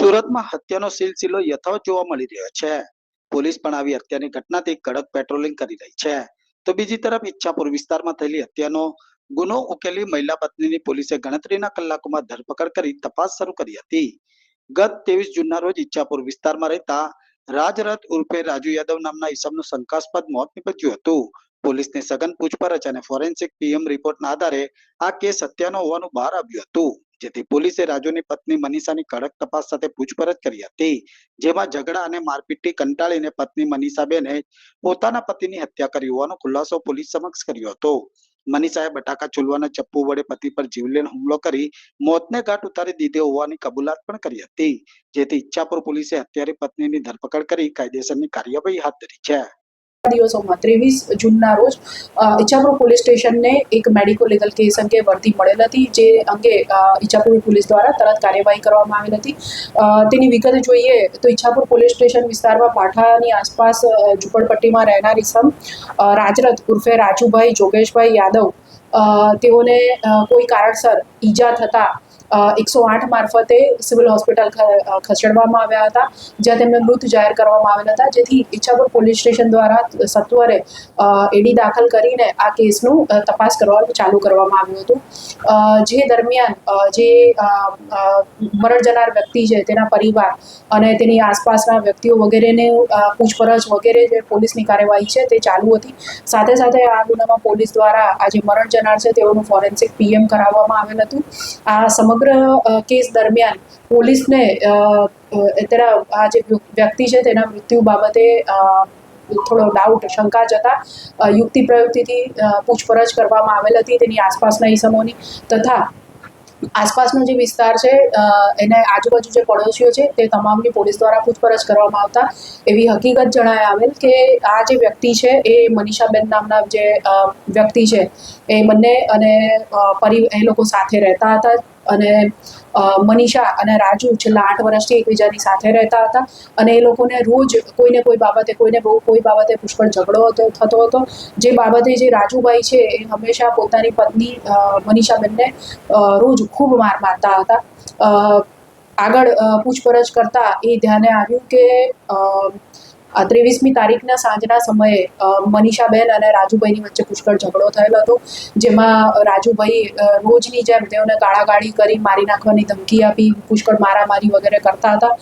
સુરતમાં હત્યાનો સિલસિલો યથાવત જોવા મળી રહ્યો છે. પોલીસ પણ આવી હત્યાની ઘટનાથી કડક પેટ્રોલિંગ કરી રહી છે. તો બીજી તરફ ઈચ્છાપુર વિસ્તારમાં થયેલી હત્યાનો ગુનો ઉકેલી મહિલા પત્નીની પોલીસે ગણતરીના કલાકોમાં ધરપકડ કરી તપાસ શરૂ કરી હતી. ગત 23 જૂનના રોજ ઈચ્છાપુર વિસ્તારમાં રહેતા રાજરથ ઉર્ફે રાજુ યાદવ નામના ઈસમનું શંકાસ્પદ મોત નીપજ્યું હતું. પોલીસની સઘન પૂછપરછ અને ફોરેન્સિક પીએમ રિપોર્ટના આધારે આ કેસ હત્યાનો હોવાનું બહાર આવ્યું હતું. જેથી પોલીસે રાજુની પત્ની મનીષાની કડક તપાસ સાથે પૂછપરછ કરી હતી. જેમાં ઝઘડા અને મારપીટથી કંટાળીને પત્ની મનીષાબેને પોતાના પતિની હત્યા કરી હોવાનો ખુલાસો પોલીસ સમક્ષ કર્યો હતો. મનીષાએ બટાકા ચૂલવાના ચપ્પુ વડે પતિ પર જીવલેણ હુમલો કરી મોતને ઘાટ ઉતારી દીધો હોવાની કબૂલાત પણ કરી હતી. જેથી ઈચ્છાપુર પોલીસે હત્યારી પત્નીની ધરપકડ કરી કાયદેસરની કાર્યવાહી હાથ ધરી છે. દિવસોમાં 23 જૂનના રોજ ઈચ્છાપુર પોલીસ સ્ટેશનને એક મેડિકો લીગલ કેસ અંગે વર્દી મળેલ હતી, જે અંગે ઈચ્છાપુર પોલીસ દ્વારા તરત કાર્યવાહી કરવામાં આવેલ હતી. તેની વિગત જોઈએ તો ઈચ્છાપુર પોલીસ સ્ટેશન વિસ્તારમાં પાઠાની આસપાસ ઝૂંપડપટ્ટીમાં રહેનાર ઈસમ રાજરથ ઉર્ફે રાજુભાઈ જોગેશભાઈ યાદવ, તેઓને કોઈ કારણસર ઈજા થતા 108 મારફતે સિવિલ હોસ્પિટલ ખસેડવામાં આવ્યા હતા, જ્યાં તેમને મૃત જાહેર કરવામાં આવેલ હતા. જેથી ઈચ્છાપુર પોલીસ સ્ટેશન દ્વારા સત્વરે એડી દાખલ કરીને આ કેસનું તપાસ કરવાનું ચાલુ કરવામાં આવ્યું હતું. જે દરમિયાન જે મરણ જનાર વ્યક્તિ છે તેના પરિવાર અને તેની આસપાસના વ્યક્તિઓ વગેરેને પૂછપરછ વગેરે જે પોલીસની કાર્યવાહી છે તે ચાલુ હતી. સાથે સાથે આ ગુનામાં પોલીસ દ્વારા આ જે મરણ જનાર છે તેઓનું ફોરેન્સિક પીએમ કરાવવામાં આવેલ હતું. આ સમગ્ર કેસ દરમિયાન પોલીસને તેના આ જે વ્યક્તિ છે તેના મૃત્યુ બાબતે થોડો ડાઉટ, શંકા જતા યુક્તિ પ્રયુક્તિથી પૂછપરછ કરવામાં આવેલ હતી તેની આસપાસના ઈસમોની, તથા આસપાસનો જે વિસ્તાર છે એને આજુબાજુ જે પડોશીઓ છે તે તમામની પોલીસ દ્વારા પૂછપરછ કરવામાં આવતા એવી હકીકત જણાય આવેલ કે આ જે વ્યક્તિ છે એ મનીષાબેન નામના જે વ્યક્તિ છે એ બંને અને એ લોકો સાથે રહેતા હતા. અને મનીષા અને રાજુ છેલ્લા 8 વર્ષથી એકબીજાની સાથે રહેતા હતા અને એ લોકોને રોજ કોઈને કોઈ બાબતે પુષ્કળ ઝઘડો થતો હતો. જે બાબતે જે રાજુભાઈ છે એ હંમેશા પોતાની પત્ની મનીષાબેનને રોજ ખૂબ માર મારતા હતા. આગળ પૂછપરછ કરતા એ ધ્યાને આવ્યું કે 23મી તારીખના સાંજના સમયે મનીષાબેન અને રાજુભાઈની વચ્ચે પુષ્કળ ઝઘડો થયેલો હતો, જેમાં રાજુભાઈ રોજની જેમ તેઓને ગાળાગાળી કરી, મારી નાખવાની ધમકી આપી, પુષ્કળ મારામારી વગેરે કરતા હતા.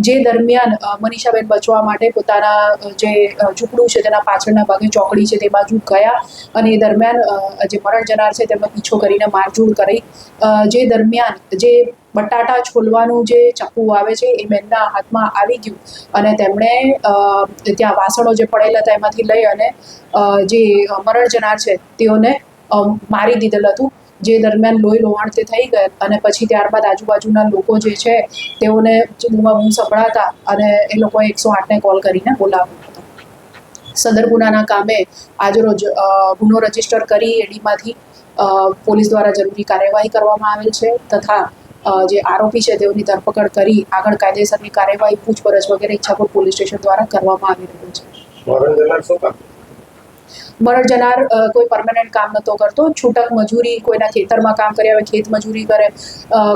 જે દરમિયાન મનીષાબેન બચવા માટે પોતાના જે ઝૂંપડું છે તેના પાછળના ભાગે ચોકડી છે તે બાજુ ગયા અને એ દરમિયાન જે મરણ જનાર છે તેમનો પીછો કરીને મારઝૂડ કરી. જે દરમિયાન જે બટાટા છોલવાનું જે ચપ્પુ આવે છે એ બેનના હાથમાં આવી ગયું અને તેમણે ત્યાં વાસણો જે પડેલા હતા એમાંથી લઈ અને જે મરણ જનાર છે તેઓને મારી દીધેલ હતું. જે દરમિયાન લોહી લોહાણ તે થઈ ગયેલ અને પછી ત્યારબાદ આજુબાજુના લોકો જે છે તેઓને બૂમાબૂમ સંભળાતા અને એ લોકોએ 108ને કોલ કરીને બોલાવ્યો હતો. સદર ગુનાના કામે આજરોજ ગુનો રજીસ્ટર કરી એડીમાંથી પોલીસ દ્વારા જરૂરી કાર્યવાહી કરવામાં આવેલ છે, તથા જે આરોપી છે તેઓની ધરપકડ કરી આગળ કાયદેસરની કાર્યવાહી, પૂછપરછ વગેરે ઈચ્છાપુર પોલીસ સ્ટેશન દ્વારા કરવામાં આવી રહ્યું છે. મરણ જનાર કોઈ પરમાનન્ટ કામ નહોતો કરતો, છૂટક મજૂરી, કોઈના ખેતરમાં કામ કરે, હવે ખેત મજૂરી કરે,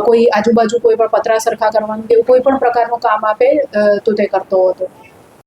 કોઈ આજુબાજુ કોઈ પણ પતરા સરખા કરવાનું કે કોઈ પણ પ્રકારનું કામ આપે તો તે કરતો હતો.